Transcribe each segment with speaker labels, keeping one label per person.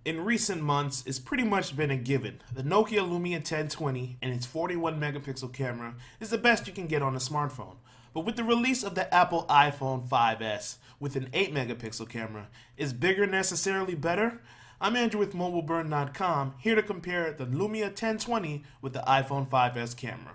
Speaker 1: in recent months, it's pretty much been a given. The Nokia Lumia 1020 and its 41 megapixel camera is the best you can get on a smartphone. But with the release of the Apple iPhone 5S with an 8 megapixel camera, is bigger necessarily better? I'm Andrew with MobileBurn.com, here to compare the Lumia 1020 with the iPhone 5S camera.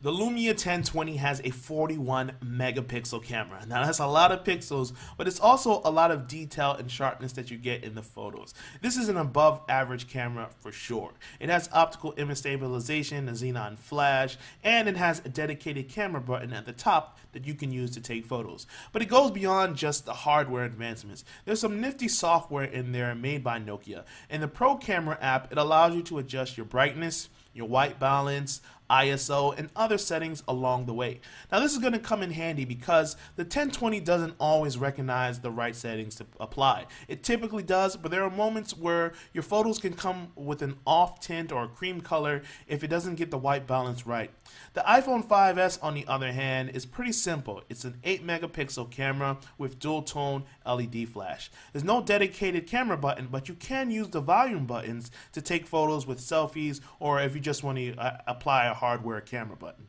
Speaker 1: The Lumia 1020 has a 41 megapixel camera. Now that's a lot of pixels, but it's also a lot of detail and sharpness that you get in the photos. This is an above average camera for sure. It has optical image stabilization, a xenon flash, and it has a dedicated camera button at the top that you can use to take photos. But it goes beyond just the hardware advancements. There's some nifty software in there made by Nokia. In the Pro Camera app, it allows you to adjust your brightness, your white balance, ISO, and other settings along the way. Now this is going to come in handy because the 1020 doesn't always recognize the right settings to apply. It typically does, but there are moments where your photos can come with an off tint or a cream color if it doesn't get the white balance right. The iPhone 5S, on the other hand, is pretty simple. It's an 8 megapixel camera with dual tone LED flash. There's no dedicated camera button, but you can use the volume buttons to take photos with selfies, or if you just want to apply a hardware camera button.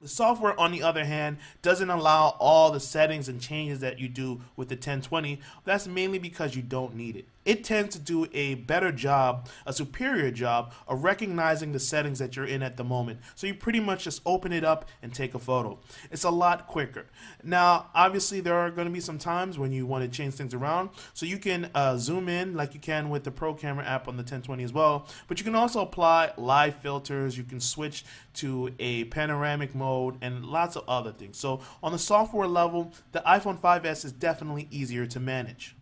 Speaker 1: The software, on the other hand, doesn't allow all the settings and changes that you do with the 1020. That's mainly because you don't need it. It tends to do a better job, a superior job, of recognizing the settings that you're in at the moment. So you pretty much just open it up and take a photo. It's a lot quicker. Now, obviously, there are going to be some times when you want to change things around. So you can zoom in like you can with the Pro Camera app on the 1020 as well. But you can also apply live filters. You can switch to a panoramic mode and lots of other things. So on the software level, the iPhone 5S is definitely easier to manage.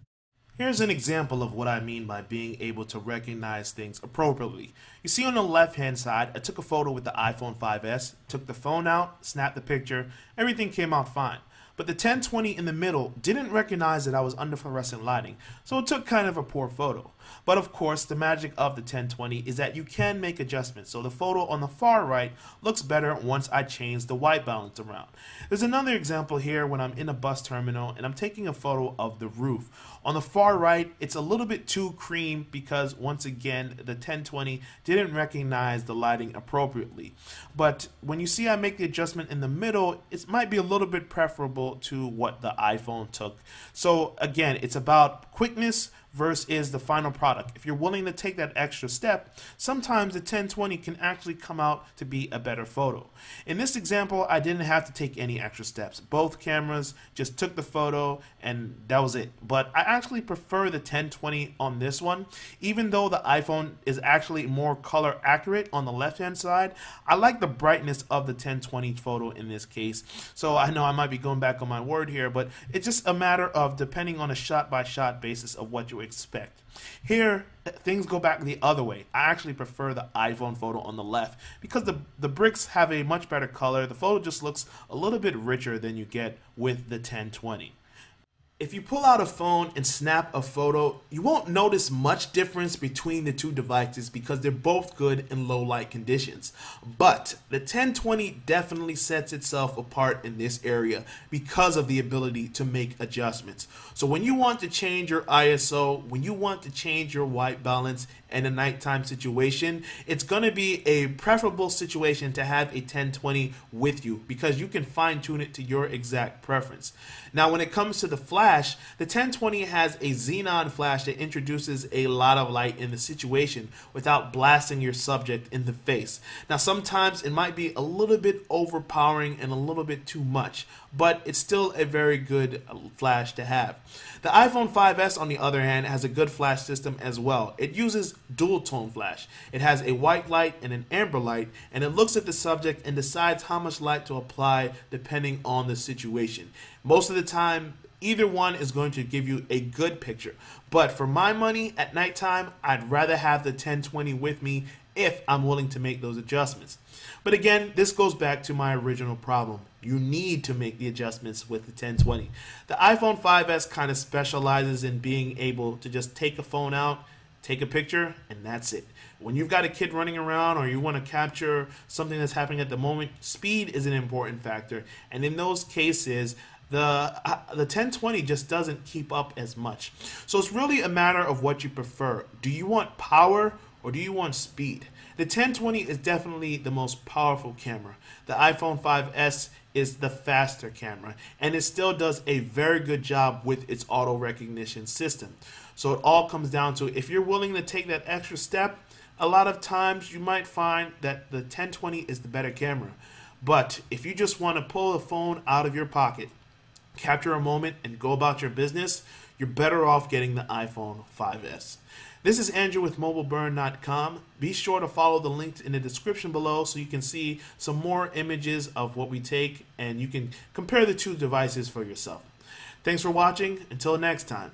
Speaker 1: Here's an example of what I mean by being able to recognize things appropriately. You see on the left hand side, I took a photo with the iPhone 5S, took the phone out, snapped the picture, everything came out fine. But the 1020 in the middle didn't recognize that I was under fluorescent lighting, so it took kind of a poor photo. But of course, the magic of the 1020 is that you can make adjustments, so the photo on the far right looks better once I change the white balance around. There's another example here when I'm in a bus terminal and I'm taking a photo of the roof. On the far right, it's a little bit too cream because, once again, the 1020 didn't recognize the lighting appropriately. But when you see I make the adjustment in the middle, it might be a little bit preferable to what the iPhone took. So again, it's about quickness versus the final product. If you're willing to take that extra step, sometimes the 1020 can actually come out to be a better photo. In this example, I didn't have to take any extra steps. Both cameras just took the photo and that was it. But I actually prefer the 1020 on this one. Even though the iPhone is actually more color accurate on the left hand side, I like the brightness of the 1020 photo in this case. So I know I might be going back on my word here, but it's just a matter of depending on a shot by shot basis of what you expect. Here, things go back the other way. I actually prefer the iPhone photo on the left because the bricks have a much better color. The photo just looks a little bit richer than you get with the 1020. If you pull out a phone and snap a photo, you won't notice much difference between the two devices because they're both good in low light conditions. But the 1020 definitely sets itself apart in this area because of the ability to make adjustments. So when you want to change your ISO, when you want to change your white balance in a nighttime situation, it's going to be a preferable situation to have a 1020 with you because you can fine tune it to your exact preference. Now when it comes to the flash, the 1020 has a xenon flash that introduces a lot of light in the situation without blasting your subject in the face. Now sometimes it might be a little bit overpowering and a little bit too much, but it's still a very good flash to have. The iPhone 5S, on the other hand, has a good flash system as well. It uses dual tone flash. It has a white light and an amber light, and it looks at the subject and decides how much light to apply depending on the situation. Most of the time, either one is going to give you a good picture. But for my money, at nighttime, I'd rather have the 1020 with me if I'm willing to make those adjustments. But again, this goes back to my original problem. You need to make the adjustments with the 1020. The iPhone 5S kind of specializes in being able to just take a phone out, take a picture, and that's it. When you've got a kid running around or you want to capture something that's happening at the moment, speed is an important factor. And in those cases, the 1020 just doesn't keep up as much. So it's really a matter of what you prefer. Do you want power or do you want speed? The 1020 is definitely the most powerful camera. The iPhone 5S is the faster camera, and it still does a very good job with its auto recognition system. So it all comes down to, if you're willing to take that extra step, a lot of times you might find that the 1020 is the better camera. But if you just want to pull the phone out of your pocket, capture a moment, and go about your business, you're better off getting the iPhone 5S. This is Andrew with MobileBurn.com. Be sure to follow the links in the description below so you can see some more images of what we take and you can compare the two devices for yourself. Thanks for watching. Until next time.